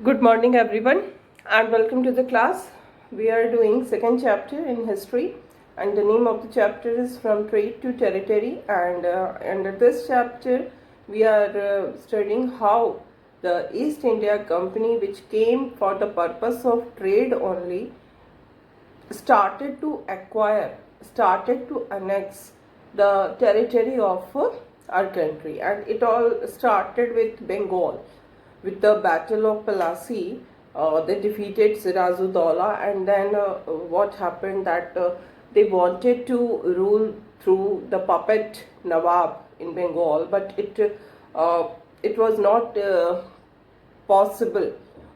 Good morning everyone and welcome to the class. We are doing second chapter in history and the name of the chapter is From Trade to Territory, and under this chapter we are studying how the East India Company, which came for the purpose of trade only, started to acquire, started to annex the territory of our country, and it all started with Bengal. With the Battle of Plassey, they defeated Sirajuddaulah, and then what happened that they wanted to rule through the puppet Nawab in Bengal, but it was not possible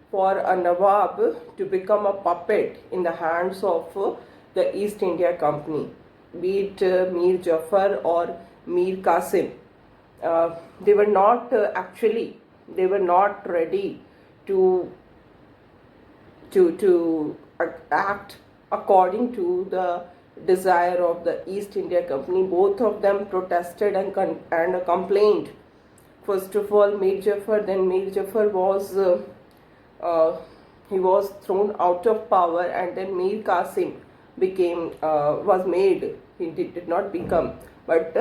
for a Nawab to become a puppet in the hands of the East India Company, be it Mir Jafar or Mir Qasim. They were not they were not ready to act according to the desire of the East India Company. Both of them protested and complained. First of all, Mir Jafar. Then Mir Jafar was he was thrown out of power, and then Mir Qasim was made. He did not become, but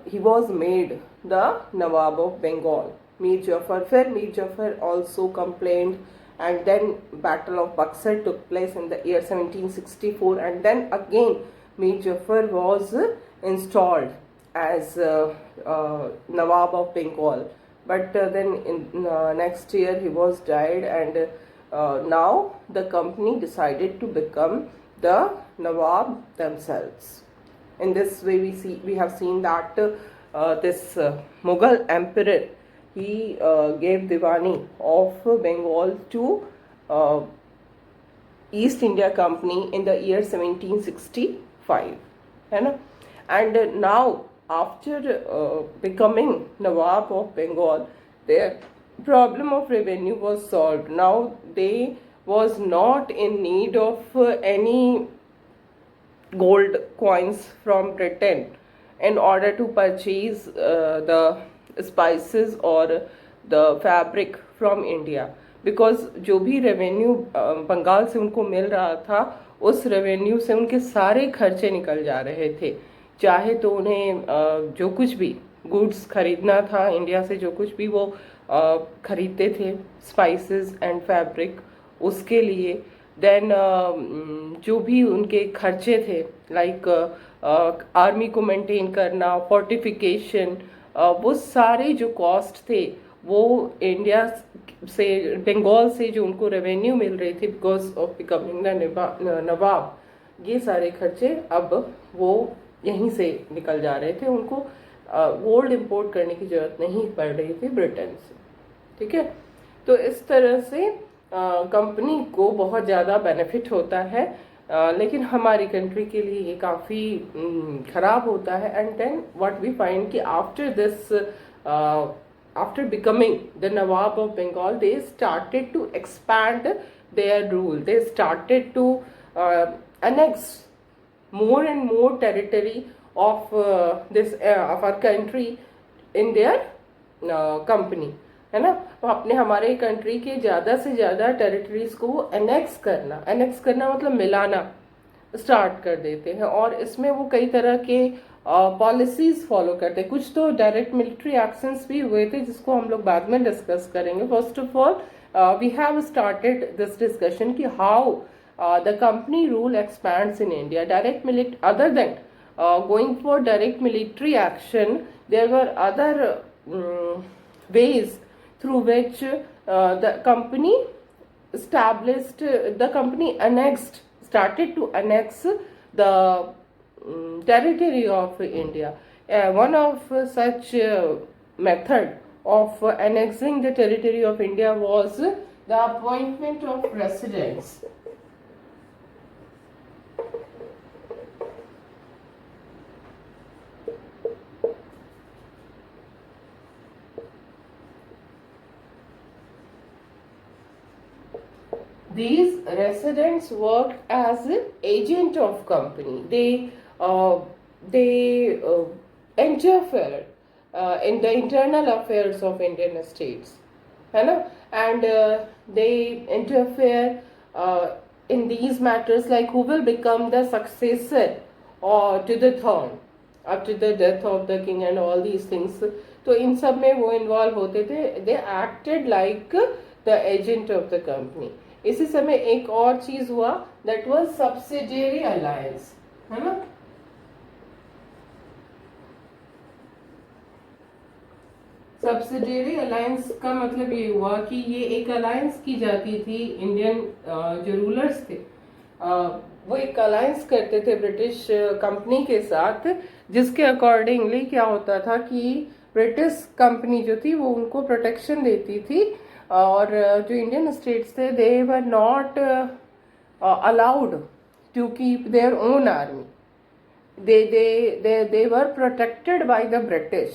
he was made the Nawab of Bengal. Mir Jafar also complained, and then Battle of Buxar took place in the year 1764, and then again Mir Jafar was installed as Nawab of Bengal. But then in next year he was died, and now the company decided to become the Nawab themselves. In this way, we have seen that this Mughal emperor, he gave Diwani of Bengal to East India Company in the year 1765, and now after becoming Nawab of Bengal, their problem of revenue was solved. Now they was not in need of any gold coins from Britain in order to purchase the spices or the fabric from India, because जो भी revenue Bengal से उनको मिल रहा था, उस revenue से उनके सारे खर्चे निकल जा रहे थे. चाहे तो उन्हें जो कुछ भी गुड्स खरीदना था इंडिया से, जो कुछ भी वो खरीदते थे, स्पाइसेस एंड फैब्रिक, उसके लिए देन जो भी उनके खर्चे थे, लाइक आर्मी को मेंटेन करना, फोर्टिफिकेशन, वो सारे जो कॉस्ट थे वो इंडिया से, बंगाल से जो उनको रेवेन्यू मिल रही थी बिकॉज ऑफ बिकमिंग द नवाब, ये सारे खर्चे अब वो यहीं से निकल जा रहे थे. उनको गोल्ड इंपोर्ट करने की जरूरत नहीं पड़ रही थी ब्रिटेन से. ठीक है, तो इस तरह से कंपनी को बहुत ज़्यादा बेनिफिट होता है, लेकिन हमारी कंट्री के लिए ये काफ़ी ख़राब होता है. And then what we find कि after this, after becoming the Nawab of Bengal, they started to expand their rule. They started to annex more and more territory of of our country in their company, है ना. वो अपने हमारे country के ज़्यादा से ज़्यादा टेरिटरीज को एनेक्स करना मतलब मिलाना स्टार्ट कर देते हैं, और इसमें वो कई तरह के पॉलिसीज फॉलो करते हैं. कुछ तो डायरेक्ट मिलिट्री एक्शंस भी हुए थे जिसको हम लोग बाद में डिस्कस करेंगे. First of all we have started this discussion कि how the company rule expands in India. Other than going for direct military action, there were other ways through which the company started to annex the territory of India. One of such method of annexing the territory of India was the appointment of residents. These residents worked as an agent of company. They interfere in the internal affairs of Indian states. है ना, and they interfere in these matters like who will become the successor or to the throne after the death of the king and all these things. तो इन सब में वो involve होते थे. दे acted like the agent of the company. इसी समय एक और चीज हुआ, दैट वाज सब्सिडियरी अलायंस, है ना. सब्सिडियरी अलायंस का मतलब ये हुआ कि ये एक अलायंस की जाती थी. इंडियन जो रूलर्स थे वो एक अलायंस करते थे ब्रिटिश कंपनी के साथ, जिसके अकॉर्डिंगली क्या होता था कि ब्रिटिश कंपनी जो थी वो उनको प्रोटेक्शन देती थी, और जो इंडियन स्टेट्स थे they were not allowed to keep their own army. they were protected by the British,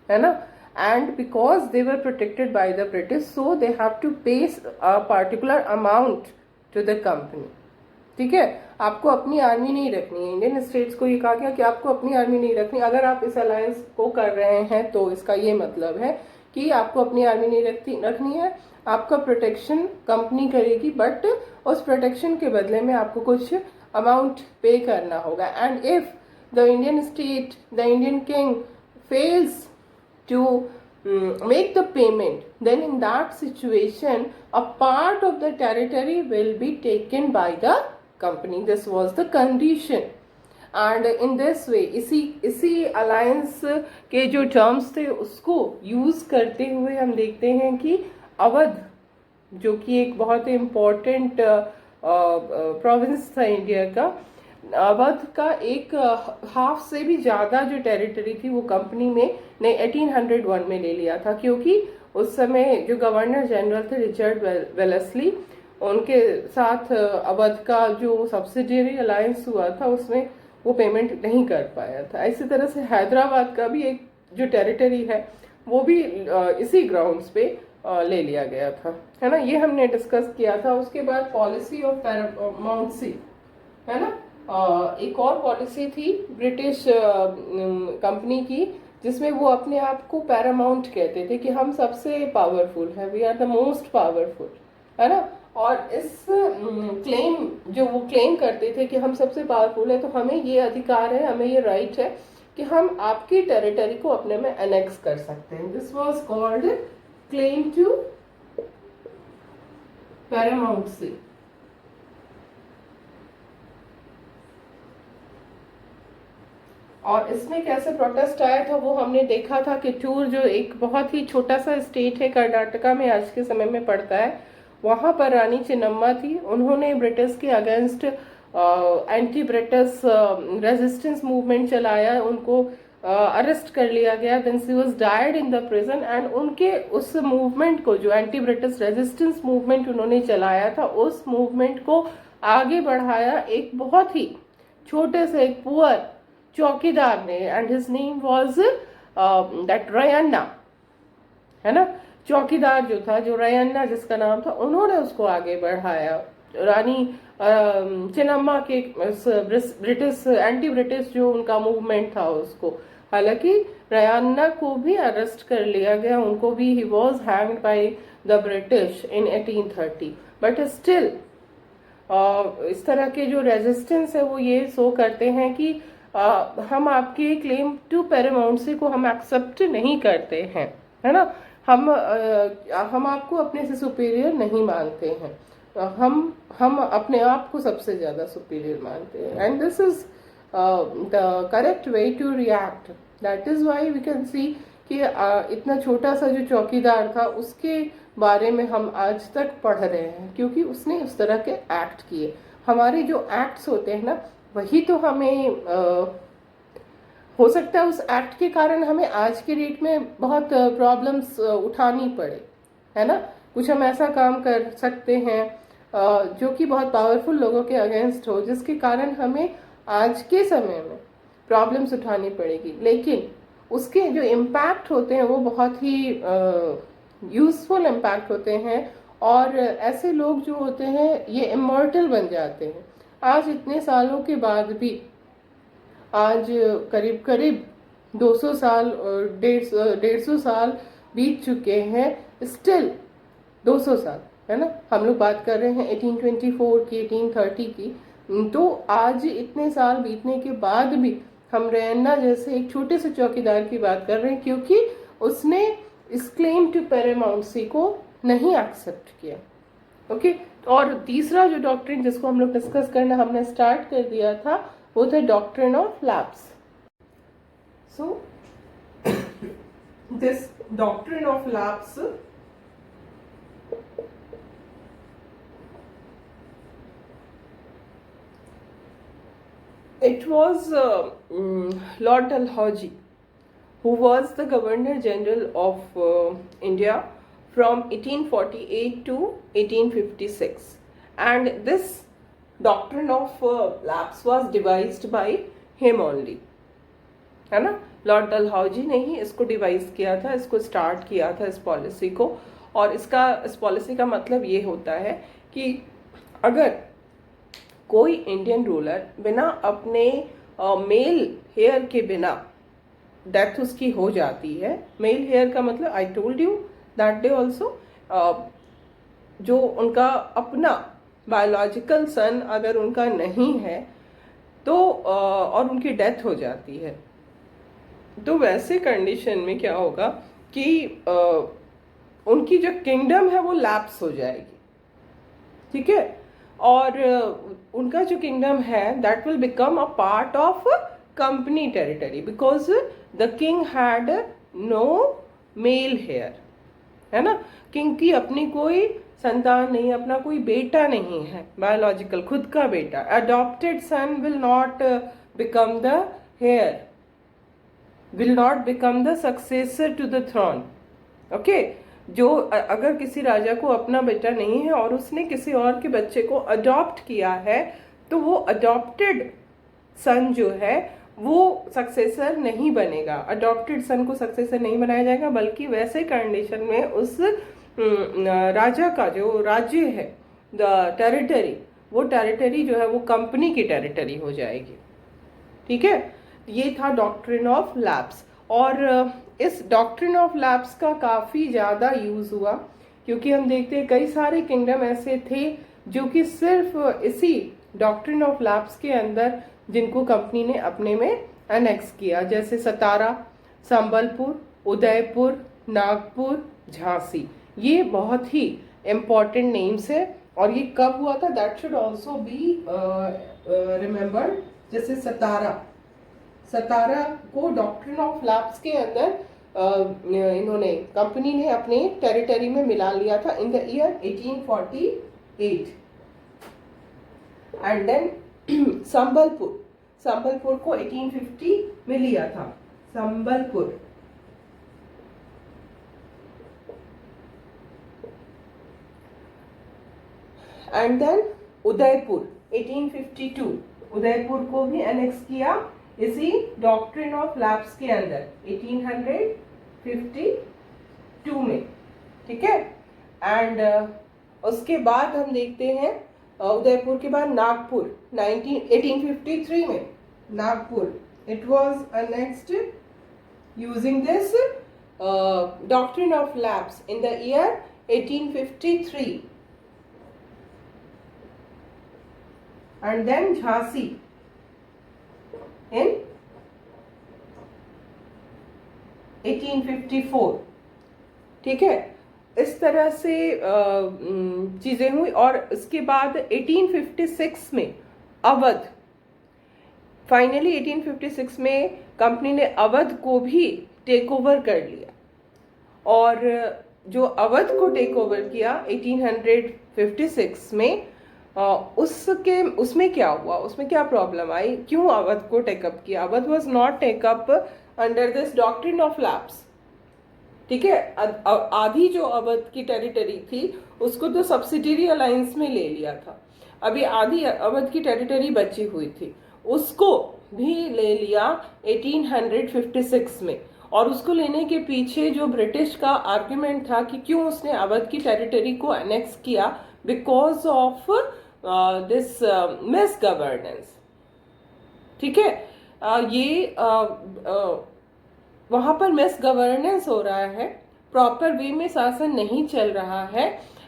है ना. And because they were protected by the British, so they have to pay a particular amount to the company. ठीक है, आपको अपनी army नहीं रखनी है. Indian states को ये कहा गया कि आपको अपनी आर्मी नहीं रखनी. अगर आप इस अलायंस को कर रहे हैं तो इसका ये मतलब है कि आपको अपनी आर्मी नहीं रखनी है. आपका प्रोटेक्शन कंपनी करेगी, बट उस प्रोटेक्शन के बदले में आपको कुछ अमाउंट पे करना होगा. And if the Indian state, the Indian king fails to make the payment, then in that situation a part of the territory will be taken by the company. This was the condition. And in this way इसी alliance के जो terms थे उसको use करते हुए हम देखते हैं कि अवध, जो कि एक बहुत ही इम्पोर्टेंट प्रोविंस था इंडिया का, अवध का एक हाफ से भी ज़्यादा जो टेरिटरी थी वो कंपनी ने 1801 में ले लिया था. क्योंकि उस समय जो गवर्नर जनरल थे रिचर्ड वेलेस्ली, उनके साथ अवध का जो सब्सिडियरी अलायंस हुआ था उसमें वो पेमेंट नहीं कर पाया था. इसी तरह से हैदराबाद का भी एक जो टेरिटरी है वो भी इसी ग्राउंड्स पे ले लिया गया था, है ना. ये हमने डिस्कस किया था. उसके बाद पॉलिसी ऑफ पैरामाउंसी, है ना. एक और पॉलिसी थी ब्रिटिश कंपनी की, जिसमें वो अपने आप को पैरामाउंट कहते थे कि हम सबसे पावरफुल हैं, we are the most powerful, है ना. और इस क्लेम जो वो क्लेम करते थे कि हम सबसे पावरफुल है, तो हमें ये अधिकार है, हमें ये राइट है कि हम आपकी टेरिटरी को अपने में एनेक्स कर सकते हैं. This was called claim to paramountcy. और इसमें कैसे प्रोटेस्ट आया था वो हमने देखा था कि टूर, जो एक बहुत ही छोटा सा स्टेट है कर्नाटका में आज के समय में पड़ता है, वहाँ पर रानी चिन्नम्मा थी. उन्होंने ब्रिटिश के against anti British resistance movement चलाया. उनको अरेस्ट कर लिया गया. Then she was died in the prison. And उनके उस मूवमेंट को, जो एंटी ब्रिटिश रेजिस्टेंस मूवमेंट उन्होंने चलाया था, उस मूवमेंट को आगे बढ़ाया एक बहुत ही छोटे से एक पुअर चौकीदार ने. And his name was that Rayanna, है ना. चौकीदार जो था, जो रयन्ना जिसका नाम था, उन्होंने उसको आगे बढ़ाया. रानी चिन्नम्मा के ब्रिटिश एंटी ब्रिटिश जो उनका मूवमेंट था उसको, हालांकि रयन्ना को भी अरेस्ट कर लिया गया. उनको भी he was hanged by the British in 1830. But still इस तरह के जो रेजिस्टेंस है वो ये शो करते हैं कि हम आपके क्लेम टू पैरामाउंसी को हम एक्सेप्ट नहीं करते हैं, है ना. हम आपको अपने से सुपीरियर नहीं मानते हैं. हम अपने आप को सबसे ज्यादा सुपीरियर मानते हैं. And this is the correct way to react. That is why we can see कि इतना छोटा सा जो चौकीदार था उसके बारे में हम आज तक पढ़ रहे हैं, क्योंकि उसने उस तरह के एक्ट किए. हमारे जो एक्ट्स होते हैं ना, वही तो हमें हो सकता है उस एक्ट के कारण हमें आज के डेट में बहुत प्रॉब्लम्स उठानी पड़े, है ना. कुछ हम ऐसा काम कर सकते हैं जो कि बहुत पावरफुल लोगों के अगेंस्ट हो, जिसके कारण हमें आज के समय में प्रॉब्लम्स उठानी पड़ेगी. लेकिन उसके जो इम्पैक्ट होते हैं वो बहुत ही यूजफुल इम्पैक्ट होते हैं. और ऐसे लोग जो होते हैं ये इमॉर्टल बन जाते हैं. आज इतने सालों के बाद भी, आज करीब करीब 200 साल और 150 साल बीत चुके हैं, स्टिल 200 साल, है ना। हम लोग बात कर रहे हैं 1824 की, 1830 की। तो आज इतने साल बीतने के बाद भी हम रैना जैसे एक छोटे से चौकीदार की बात कर रहे हैं, क्योंकि उसने इस क्लेम टू पैरामाउंसी को नहीं एक्सेप्ट किया। ओके। और तीसरा जो डॉक्ट्रिन जिसको हम लोग डिस्कस करना हमने स्टार्ट कर दिया था, वो था doctrine of lapse. So this doctrine of lapse it was Lord Dalhousie, who was the Governor General of India from 1848 to 1856, and this doctrine of lapse was devised by him only, है ना। Lord Dalhousie ने ही इसको device किया था, इसको start किया था, इस पॉलिसी को। और इस पॉलिसी का मतलब ये होता है कि अगर कोई इंडियन रूलर बिना अपने मेल हेयर के बिना डेथ उसकी हो जाती है। मेल हेयर का मतलब I told you that day also, जो उनका अपना बायोलॉजिकल सन अगर उनका नहीं है तो और उनकी डेथ हो जाती है, तो वैसे कंडीशन में क्या होगा कि उनकी जो किंगडम है वो लैप्स हो जाएगी, ठीक है। और उनका जो किंगडम है that will become a part of company territory, because the king had no male heir, है ना। किंग की अपनी कोई संतान नहीं, अपना कोई बेटा नहीं है बायोलॉजिकल, खुद का बेटा। Adopted son will not become the heir, will not become the successor to the throne. Okay. जो अगर किसी राजा को अपना बेटा नहीं है और उसने किसी और के बच्चे को अडॉप्ट किया है, तो वो अडॉप्टेड सन जो है वो सक्सेसर नहीं बनेगा। अडॉप्टेड सन को सक्सेसर नहीं बनाया जाएगा, बल्कि वैसे कंडीशन में उस राजा का जो राज्य है, द टेरिटरी, वो टेरिटरी जो है वो कंपनी की टेरिटरी हो जाएगी, ठीक है। ये था डॉक्ट्रिन ऑफ लैप्स। और इस डॉक्ट्रिन ऑफ लैप्स का काफ़ी ज़्यादा यूज़ हुआ, क्योंकि हम देखते हैं कई सारे किंगडम ऐसे थे जो कि सिर्फ इसी डॉक्ट्रिन ऑफ लैप्स के अंदर जिनको कंपनी ने अपने में एनेक्स किया, जैसे सतारा, संबलपुर, उदयपुर, नागपुर, झांसी। ये बहुत ही इम्पॉर्टेंट नेम्स है। और ये कब हुआ था that should also be remembered. जैसे सतारा को डॉक्ट्रिन ऑफ लैप्स के अंदर इन्होंने कंपनी ने अपने टेरिटरी में मिला लिया था in the year 1848। And then Sambalpur को 1850 में लिया था, संबलपुर। एंड देन उदयपुर 1852, उदयपुर को भी एनेक्स किया इसी डॉक्ट्रिन ऑफ लैप्स के अंदर 1852 में, ठीक है। एंड उसके बाद हम देखते हैं उदयपुर के बाद नागपुर 1853 में, Nagpur it was annexed using this doctrine of lapse in the year 1853। and then Jhansi in 1854, ठीक है। इस तरह से चीज़ें हुई। और इसके बाद 1856 में अवध, फाइनली 1856 में कंपनी ने अवध को भी टेक ओवर कर लिया। और जो अवध को टेक ओवर किया 1856 में, उसमें क्या हुआ, उसमें क्या प्रॉब्लम आई, क्यों अवध को टेकअप किया। Awadh was not take up under this doctrine of lapse, ठीक है। आधी जो अवध की टेरिटरी थी उसको तो सब्सिडियरी अलायंस में ले लिया था, अभी आधी अवध की टेरिटरी बची हुई थी, उसको भी ले लिया 1856 में। और उसको लेने के पीछे जो ब्रिटिश का आर्ग्यूमेंट था कि क्यों उसने अवध की टेरिटरी को एनेक्स किया, because of this miss governance, ठीक है। ये वहाँ पर मिस गवर्नेंस हो रहा है, प्रॉपर वे में शासन नहीं चल रहा है,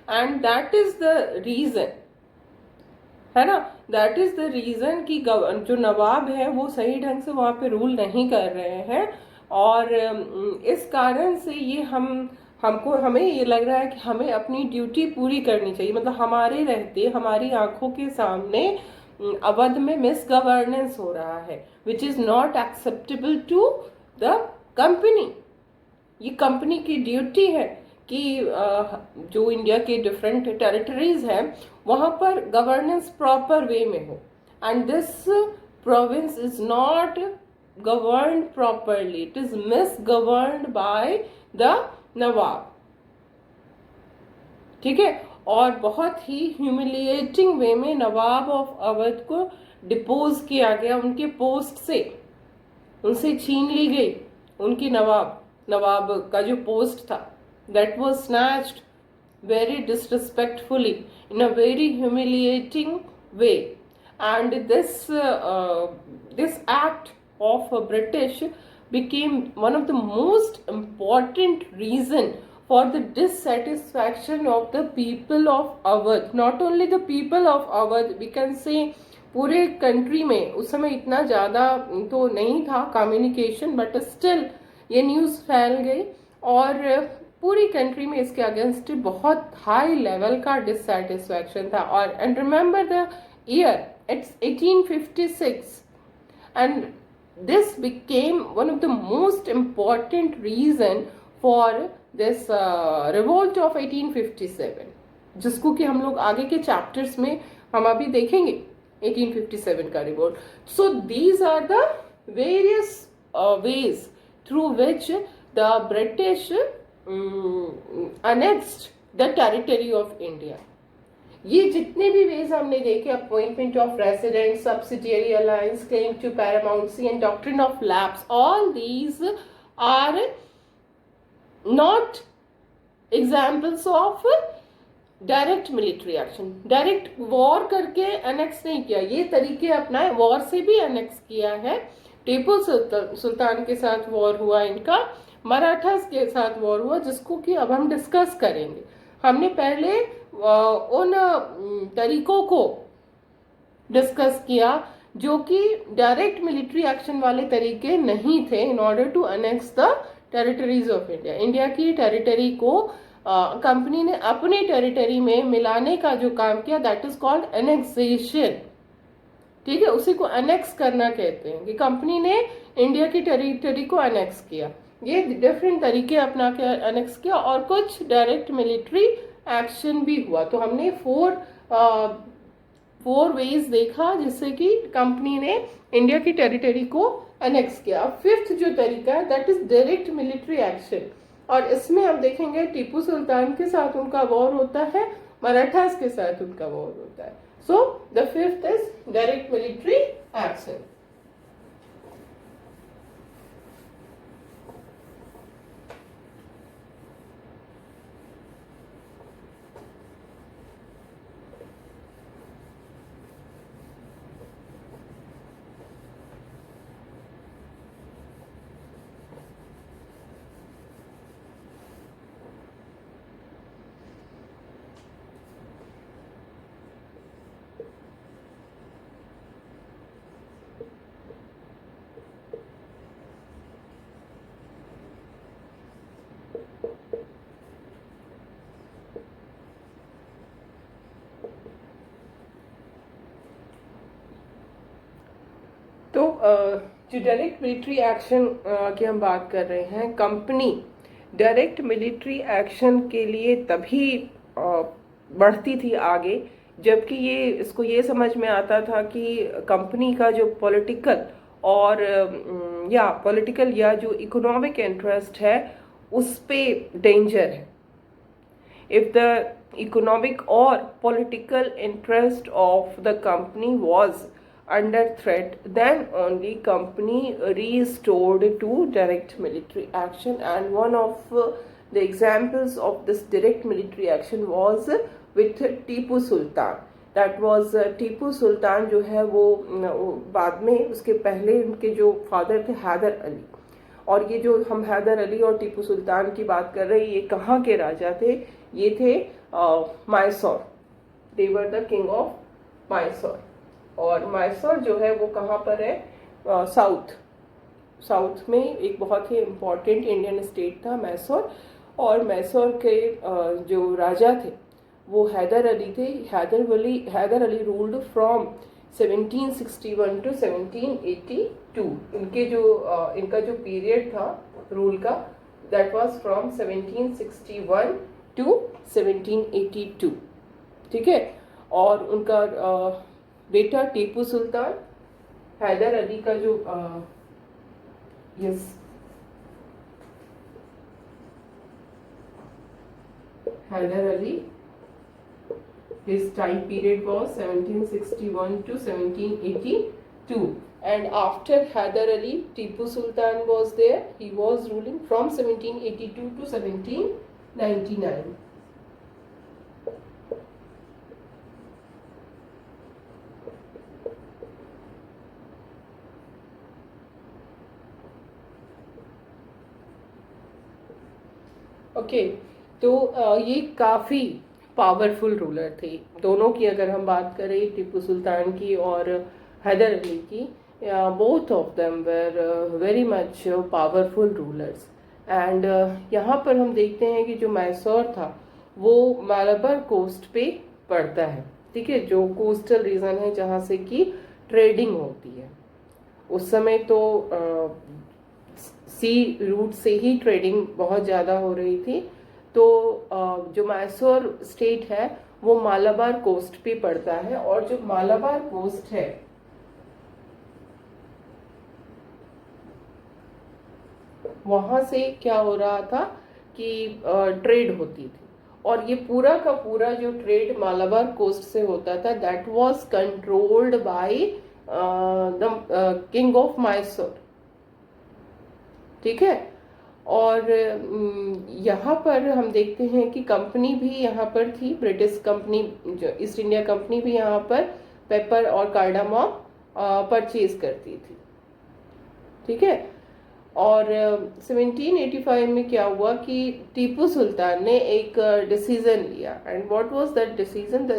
and that is the reason, है ना, दैट इज द रीजन कि जो नवाब है वो सही ढंग से वहाँ पे रूल नहीं कर रहे हैं, और इस कारण से ये हमें ये लग रहा है कि हमें अपनी ड्यूटी पूरी करनी चाहिए, मतलब हमारे रहते हमारी आंखों के सामने अवध में मिस गवर्नेंस हो रहा है, which is not acceptable to the company. ये कंपनी की ड्यूटी है कि जो इंडिया के डिफरेंट टेरिटरीज हैं वहां पर गवर्नेंस प्रॉपर वे में हो, and this province is not governed properly, it is misgoverned by the nawab, ठीक है। और बहुत ही ह्यूमिलिएटिंग वे में नवाब ऑफ अवध को डिपोज किया गया उनके पोस्ट से, उनसे छीन ली गई उनकी नवाब का जो पोस्ट था, that was snatched very disrespectfully in a very humiliating way, and this act of British became one of the most important reason for the dissatisfaction of the people of Awadh, not only the people of Awadh, we can say पूरे country में। उस समय इतना ज़्यादा तो नहीं था communication, but still ये न्यूज़ फैल गई और पूरी कंट्री में इसके अगेंस्ट बहुत हाई लेवल का डिससेटिस्फैक्शन था। और and remember the year, it's 1856, and this became one of the most important reason for this revolt of 1857, जिसको कि हम लोग आगे के चैप्टर्स में हम अभी देखेंगे 1857 का revolt. So these are the various ways through which the British annexed the territory of India. ये जितने भी वेज हमने देखे, appointment of resident, subsidiary alliance, claim to paramountcy and doctrine of lapse, all these are not examples of direct military action. Direct war करके annex नहीं किया, ये तरीके अपनाए, वॉर से भी अनेक्स किया है। टीपू सुल्तान के साथ वॉर हुआ इनका, मराठास के साथ वॉर हुआ, जिसको कि अब हम डिस्कस करेंगे। हमने पहले उन तरीकों को डिस्कस किया जो कि डायरेक्ट मिलिट्री एक्शन वाले तरीके नहीं थे in order to annex the territories of India. India की टेरिटरी को कंपनी ने अपने टेरिटरी में मिलाने का जो काम किया, दैट इज कॉल्ड एनेक्सेशन, ठीक है। उसी को अनेक्स करना कहते हैं कि कंपनी ने इंडिया की टेरिटरी को अनेक्स किया। ये डिफरेंट तरीके अपना के अनेक्स किया, और कुछ डायरेक्ट मिलिट्री एक्शन भी हुआ। तो हमने फोर वेज देखा जिससे कि कंपनी ने इंडिया की टेरिटरी को अनेक्स किया। फिफ्थ जो तरीका है that is direct military action, और इसमें हम देखेंगे टीपू सुल्तान के साथ उनका वॉर होता है, मराठास के साथ उनका वॉर होता है। So the fifth is direct military action. तो जो डायरेक्ट मिलिट्री एक्शन की हम बात कर रहे हैं, कंपनी डायरेक्ट मिलिट्री एक्शन के लिए तभी बढ़ती थी आगे जबकि इसको ये समझ में आता था कि कंपनी का जो पॉलिटिकल या जो इकोनॉमिक इंटरेस्ट है उस पे डेंजर है। इफ द इकोनॉमिक और political interest of the company was under threat, then only company restored to direct military action, and one of the examples of this direct military action was with Tipu Sultan. That was Tipu Sultan जो है वो बाद में, उसके पहले उनके जो father थे हैदर अली, और ये जो हम हैदर अली और टीपू सुल्तान की बात कर रहे हैं, ये कहाँ के राजा थे? ये थे Mysore. They were the king of Mysore. और मैसूर जो है वो कहाँ पर है? साउथ में एक बहुत ही इम्पोर्टेंट इंडियन स्टेट था मैसूर। और मैसूर के जो राजा थे वो हैदर अली थे। Hyder Ali ruled from 1761 to 1782। इनका जो पीरियड था रूल का, दैट वाज फ्रॉम 1761 टू 1782। ठीक है। और उनका बेटा टीपू सुल्तान, हैदर अली का जो yes Hyder Ali, his time period was 1761 to 1782, and after Hyder Ali, Tipu Sultan was there. He was ruling from 1782 to 1799. Okay, तो ये काफ़ी पावरफुल रूलर थे। दोनों की अगर हम बात करें, टीपू सुल्तान की और हैदर अली की, both of them were very much powerful rulers. And यहाँ पर हम देखते हैं कि जो मैसूर था वो मालाबार कोस्ट पे पड़ता है। ठीक है, जो कोस्टल रीजन है जहाँ से कि ट्रेडिंग होती है। उस समय तो सी रूट से ही ट्रेडिंग बहुत ज़्यादा हो रही थी। तो जो मैसूर स्टेट है वो मालाबार कोस्ट पे पड़ता है। और जो मालाबार कोस्ट है वहां से क्या हो रहा था कि ट्रेड होती थी। और ये पूरा का पूरा जो ट्रेड मालाबार कोस्ट से होता था, that was controlled by the king of Mysore. ठीक है। और यहाँ पर हम देखते हैं कि कंपनी भी यहाँ पर थी, ब्रिटिश कंपनी, जो ईस्ट इंडिया कंपनी भी यहाँ पर पेपर और कार्डामॉम परचेज करती थी। ठीक है। और 1785 में क्या हुआ कि टीपू सुल्तान ने एक डिसीजन लिया। And what was that decision? The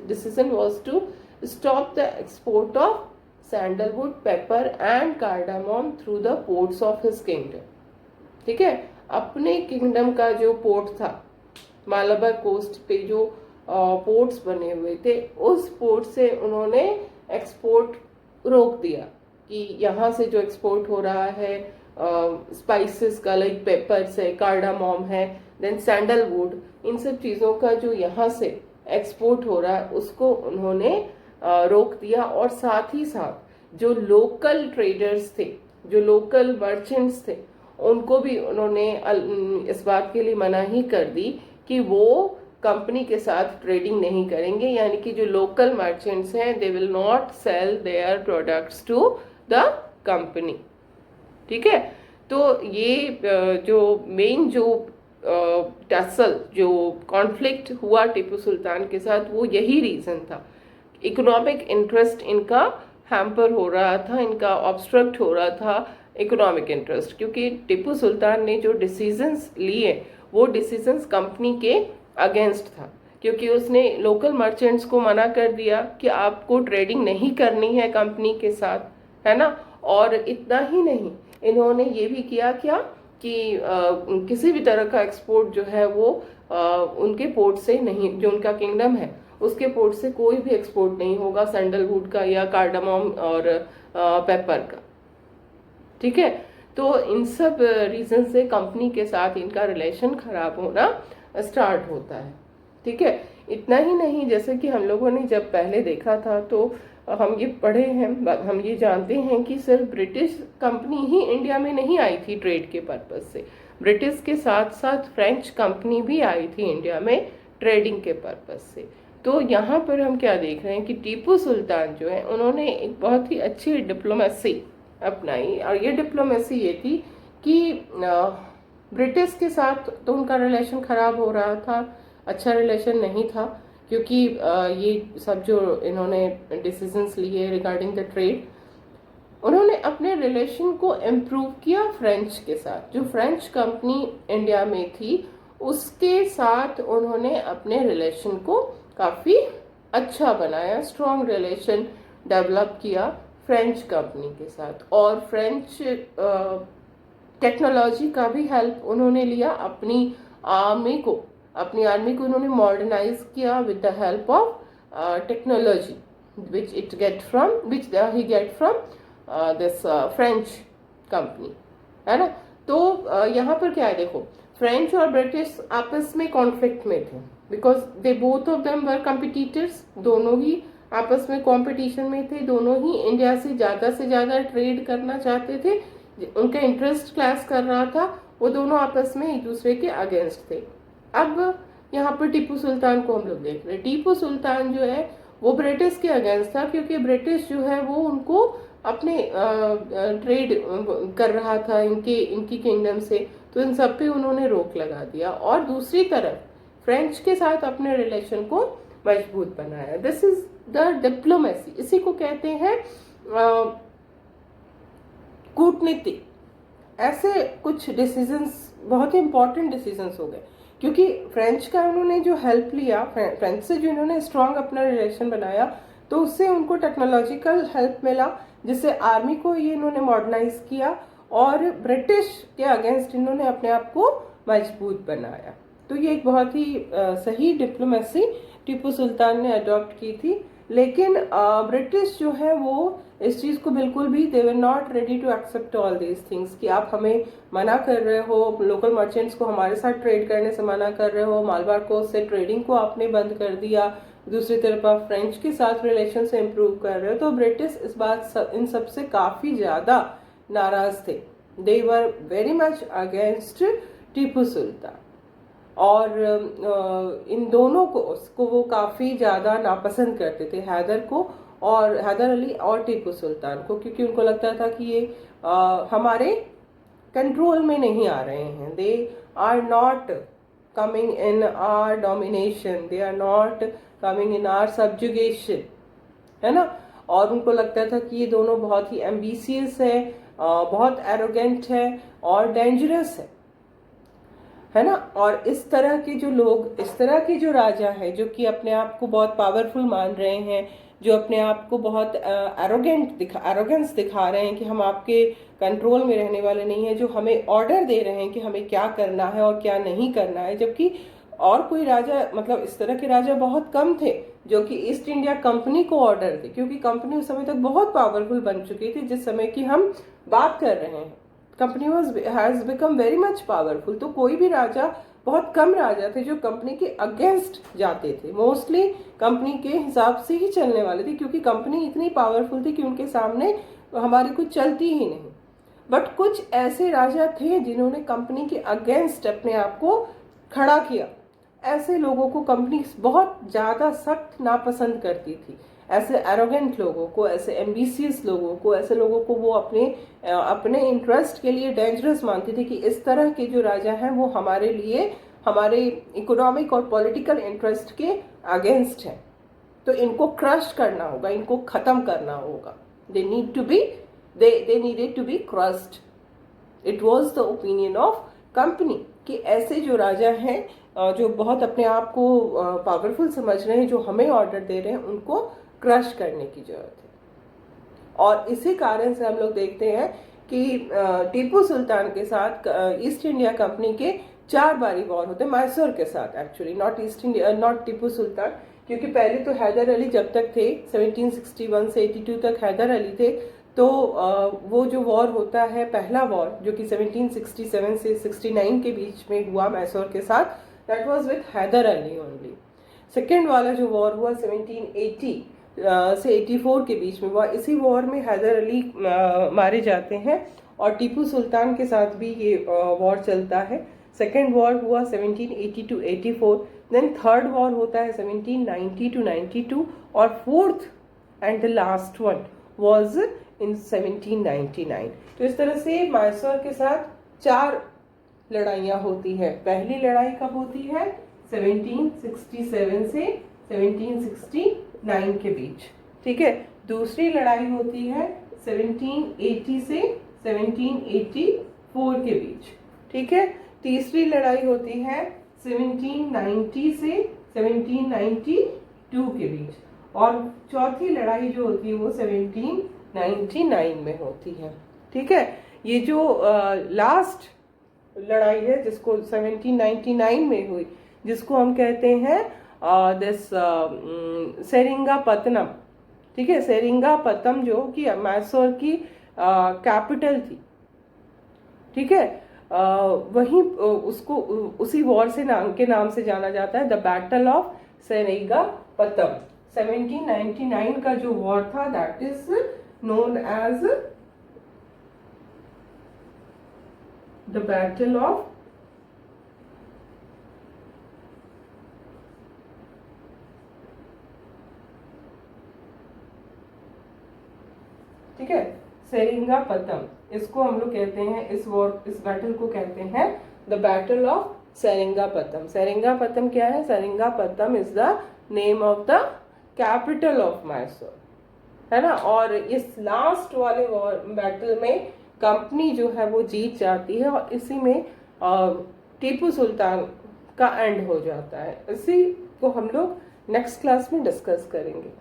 decision was to stop the export of sandalwood, pepper and cardamom through the ports of his kingdom. ठीक है। अपने किंगडम का जो पोर्ट था, मालाबार कोस्ट पे जो पोर्ट्स बने हुए थे, उस पोर्ट से उन्होंने एक्सपोर्ट रोक दिया कि यहाँ से जो एक्सपोर्ट हो रहा है स्पाइसेस का, लाइक पेपर्स है, कार्डामॉम है, देन सैंडलवुड, इन सब चीज़ों का जो यहाँ से एक्सपोर्ट हो रहा है उसको उन्होंने रोक दिया। और साथ ही साथ जो लोकल ट्रेडर्स थे, जो लोकल मर्चेंट्स थे, उनको भी उन्होंने इस बात के लिए मना ही कर दी कि वो कंपनी के साथ ट्रेडिंग नहीं करेंगे। यानी कि जो लोकल मर्चेंट्स हैं, they will not sell their products to the company. ठीक है। तो ये जो मेन जो टसल, जो कॉन्फ्लिक्ट हुआ टीपू सुल्तान के साथ, वो यही रीज़न था। इकोनॉमिक इंटरेस्ट इनका हैम्पर हो रहा था, इनका ऑब्स्ट्रक्ट हो रहा था इकोनॉमिक इंटरेस्ट, क्योंकि टीपू सुल्तान ने जो डिसीजंस लिए वो डिसीजंस कंपनी के अगेंस्ट था। क्योंकि उसने लोकल मर्चेंट्स को मना कर दिया कि आपको ट्रेडिंग नहीं करनी है कंपनी के साथ, है ना। और इतना ही नहीं, इन्होंने ये भी किया क्या कि किसी भी तरह का एक्सपोर्ट जो है वो उनके पोर्ट से नहीं, जो उनका किंगडम है उसके पोर्ट से कोई भी एक्सपोर्ट नहीं होगा, सैंडलवुड का या कार्डामॉम और पेपर का। ठीक है। तो इन सब रीजन से कंपनी के साथ इनका रिलेशन खराब होना स्टार्ट होता है। ठीक है। इतना ही नहीं, जैसे कि हम लोगों ने जब पहले देखा था तो हम ये पढ़े हैं, हम ये जानते हैं कि सिर्फ ब्रिटिश कंपनी ही इंडिया में नहीं आई थी ट्रेड के पर्पज से। ब्रिटिश के साथ साथ फ्रेंच कंपनी भी आई थी इंडिया में ट्रेडिंग के पर्पज से। तो यहाँ पर हम क्या देख रहे हैं कि टीपू सुल्तान जो है, उन्होंने एक बहुत ही अच्छी डिप्लोमेसी अपनाई। और ये डिप्लोमेसी ये थी कि ब्रिटिश के साथ तो उनका रिलेशन ख़राब हो रहा था, अच्छा रिलेशन नहीं था, क्योंकि ये सब जो इन्होंने डिसीजंस लिए रिगार्डिंग द ट्रेड, उन्होंने अपने रिलेशन को इम्प्रूव किया फ्रेंच के साथ। जो फ्रेंच कंपनी इंडिया में थी उसके साथ उन्होंने अपने रिलेशन को काफ़ी अच्छा बनाया, स्ट्रॉन्ग रिलेशन डेवलप किया फ्रेंच कंपनी के साथ। और फ्रेंच टेक्नोलॉजी का भी हेल्प उन्होंने लिया अपनी आर्मी को उन्होंने मॉडर्नाइज किया with the help of technology which he get from this French company, है ना। तो यहाँ पर क्या है, देखो फ्रेंच और ब्रिटिश आपस में कॉन्फ्लिक्ट में थे because they both of them were competitors. दोनों ही आपस में कंपटीशन में थे, दोनों ही इंडिया से ज़्यादा ट्रेड करना चाहते थे, उनका इंटरेस्ट क्लैश कर रहा था, वो दोनों आपस में एक दूसरे के अगेंस्ट थे। अब यहाँ पर टीपू सुल्तान को हम लोग देख रहे हैं। टीपू सुल्तान जो है वो ब्रिटिश के अगेंस्ट था क्योंकि ब्रिटिश जो है वो उनको अपने ट्रेड कर रहा था इनकी किंगडम से, तो इन सब पे उन्होंने रोक लगा दिया। और दूसरी तरफ फ्रेंच के साथ अपने रिलेशन को मजबूत बनाया। दिस इज द डिप्लोमेसी, इसी को कहते हैं कूटनीति। ऐसे कुछ डिसीजंस बहुत ही इंपॉर्टेंट डिसीजंस हो गए क्योंकि फ्रेंच का उन्होंने जो हेल्प लिया, फ्रेंच से जो इन्होंने स्ट्रॉन्ग अपना रिलेशन बनाया, तो उससे उनको टेक्नोलॉजिकल हेल्प मिला जिससे आर्मी को ये इन्होंने मॉडर्नाइज किया और ब्रिटिश के अगेंस्ट इन्होंने अपने आप को मजबूत बनाया। तो ये एक बहुत ही सही डिप्लोमेसी टीपू सुल्तान ने अडॉप्ट की थी। लेकिन ब्रिटिश जो है वो इस चीज़ को बिल्कुल भी they were not ready to accept all these things कि आप हमें मना कर रहे हो, लोकल मर्चेंट्स को हमारे साथ ट्रेड करने से मना कर रहे हो, मालबार कोस्ट से ट्रेडिंग को आपने बंद कर दिया, दूसरी तरफ आप फ्रेंच के साथ रिलेशन से इम्प्रूव कर रहे हो। तो ब्रिटिश इस बात इन सब से काफ़ी ज़्यादा नाराज थे। They were very much against Tipu Sultan और इन दोनों को उसको वो काफ़ी ज़्यादा नापसंद करते थे, हैदर अली और टीपू सुल्तान को, क्योंकि उनको लगता था कि ये हमारे कंट्रोल में नहीं आ रहे हैं। They are not coming in our domination, they are not coming in our subjugation, है ना। और उनको लगता था कि ये दोनों बहुत ही एम्बिशियस है, बहुत एरोगेंट है और डेंजरस है ना। और इस तरह के जो लोग, इस तरह के जो राजा है जो कि अपने आप को बहुत पावरफुल मान रहे हैं, जो अपने आप को बहुत एरोगेंस दिखा रहे हैं कि हम आपके कंट्रोल में रहने वाले नहीं हैं, जो हमें ऑर्डर दे रहे हैं कि हमें क्या करना है और क्या नहीं करना है, जबकि और कोई राजा, मतलब इस तरह के राजा बहुत कम थे जो कि ईस्ट इंडिया कंपनी को ऑर्डर थे, क्योंकि कंपनी उस समय तक बहुत पावरफुल बन चुकी थी जिस समय की हम बात कर रहे हैं। Company has become very much powerful. तो कोई भी राजा, बहुत कम राजा थे जो कंपनी के अगेंस्ट जाते थे, मोस्टली कंपनी के हिसाब से ही चलने वाले थे क्योंकि कंपनी इतनी पावरफुल थी कि उनके सामने हमारी कुछ चलती ही नहीं। बट कुछ ऐसे राजा थे जिन्होंने कंपनी के अगेंस्ट अपने आप को खड़ा किया। ऐसे लोगों को कंपनी बहुत ज़्यादा सख्त नापसंद करती थी। ऐसे एरोगेंट लोगों को, ऐसे एम्बिशियस लोगों को, ऐसे लोगों को वो अपने इंटरेस्ट के लिए डेंजरस मानती थी कि इस तरह के जो राजा हैं वो हमारे लिए, हमारे इकोनॉमिक और पॉलिटिकल इंटरेस्ट के अगेंस्ट हैं, तो इनको क्रश करना होगा, इनको खत्म करना होगा। They needed to be crushed. It was the opinion of company कि ऐसे जो राजा हैं जो बहुत अपने आप को पावरफुल समझ रहे हैं, जो हमें ऑर्डर दे रहे हैं, उनको क्रश करने की जरूरत है। और इसी कारण से हम लोग देखते हैं कि टीपू सुल्तान के साथ ईस्ट इंडिया कंपनी के 4 बारी वॉर होते हैं, मैसूर के साथ एक्चुअली, नॉट टीपू सुल्तान, क्योंकि पहले तो हैदर अली जब तक थे 1761 से 82 तक हैदर अली थे, तो वो जो वॉर होता है, पहला वॉर जो कि 1767 से 69 के बीच में हुआ मैसूर के साथ, that was with Hyder Ali only. Second वाला जो वॉर हुआ 1780 से 84 के बीच में हुआ, इसी वॉर में हैदर अली मारे जाते हैं और टीपू सुल्तान के साथ भी ये वॉर चलता है। सेकेंड वॉर हुआ 1780 टू 84, देन थर्ड वॉर होता है 1790 टू 92 और fourth and the last one was in 1799। तो इस तरह से मैसूर के साथ 4 लड़ाइयाँ होती है। पहली लड़ाई कब होती है? 1767 से 1769 के बीच, ठीक है। दूसरी लड़ाई होती है 1780 से 1784 के बीच, ठीक है। तीसरी लड़ाई होती है 1790 से 1792 के बीच, और चौथी लड़ाई जो होती है वो 1799 में होती है, ठीक है। ये जो लास्ट लड़ाई है जिसको 1799 में हुई, जिसको हम कहते हैं दिस सेरिंगापत्तनम, ठीक है। सेरिंगापत्तम जो कि मैसूर की कैपिटल थी, ठीक है। वहीं उसको उसी वॉर से के नाम से जाना जाता है, द बैटल ऑफ सेरिंगापत्तम। 1799 का जो वॉर था that is known as the battle of ठीक है, सेरिंगापत्तम। इसको हम लोग कहते हैं, इस बैटल को कहते हैं the battle of Seringapatam. Seringapatam क्या है? Seringapatam is the name of the capital of Mysore, है ना। और इस लास्ट वाले बैटल में कंपनी जो है वो जीत जाती है, और इसी में टीपू सुल्तान का एंड हो जाता है। इसी को हम लोग नेक्स्ट क्लास में डिस्कस करेंगे।